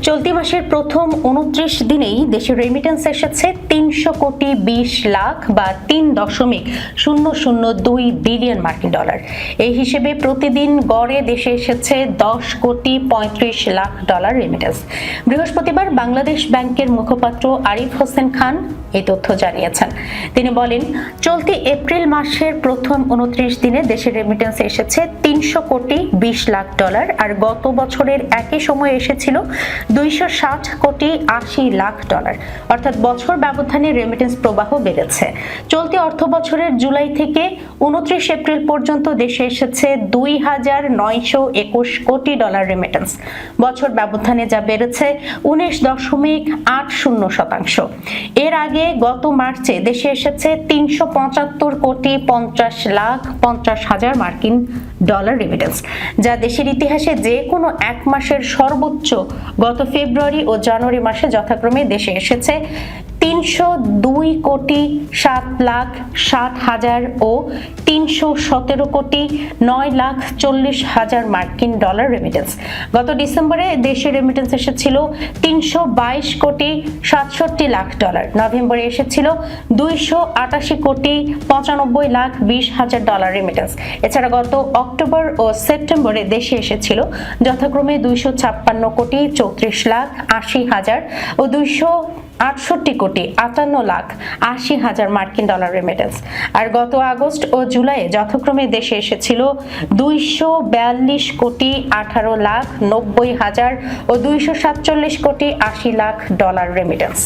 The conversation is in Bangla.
চলতি মাসের প্রথম 29 দিনেই দেশে রেমিটেন্স এসেছে 300 কোটি 20 লাখ বা 3.002 বিলিয়ন মার্কিন ডলার। এই হিসেবে প্রতিদিন গড়ে দেশে এসেছে 10 কোটি 35 লাখ ডলার রেমিটেন্স। বৃহস্পতিবার বাংলাদেশ ব্যাংকের মুখপাত্র আরিফ হোসেন খান এই তথ্য জানিয়েছেন। তিনি বলেন, চলতি এপ্রিল মাসের প্রথম 29 দিনে দেশের রেমিটেন্স এসেছে 300 কোটি 20 লাখ ডলার, আর গত বছরের একই সময়ে এসেছিল 260 কোটি 80 লাখ ডলার। অর্থাৎ বছর ব্যবধানে রেমিটেন্স প্রবাহ বেড়েছে। চলতি অর্থ বছরের জুলাই থেকে 29 এপ্রিল পর্যন্ত দেশে এসেছে 2921 কোটি ডলার রেমিটেন্স। বছর ব্যবধানে যা বেড়েছে 19.80%। এর আগে গত মার্চে দেশে এসেছে 375 কোটি 50 লাখ 50 হাজার মার্কিন ডলার রেমিটেন্স, যা দেশের ইতিহাসে যে কোনো এক মাসের সর্বোচ্চ। গত ফেব্রুয়ারি ও জানুয়ারি মাসে যথাক্রমে দেশে এসেছে 302 কোটি 7 লাখ 60 হাজার ও 317 কোটি 9 লাখ 40 হাজার মার্কিন ডলার রেমিটেন্স। গত ডিসেম্বরে দেশে রেমিটেন্স এসেছিল 322 কোটি 67 লাখ ডলার। নভেম্বরে এসেছিল 288 কোটি 95 লাখ 20 হাজার ডলার রেমিটেন্স। এছাড়া গত অক্টোবর ও সেপ্টেম্বরে দেশে এসেছিল যথাক্রমে 256 কোটি 34 লাখ 80 হাজার ও 268 কোটি 58 লাখ 80 হাজার মার্কিন ডলার রেমিটেন্স। আর গত আগস্ট ও জুলাইয়ে যথাক্রমে দেশে এসেছিল 242 কোটি 18 লাখ 90 হাজার ও 247 কোটি 80 লাখ ডলার রেমিটেন্স।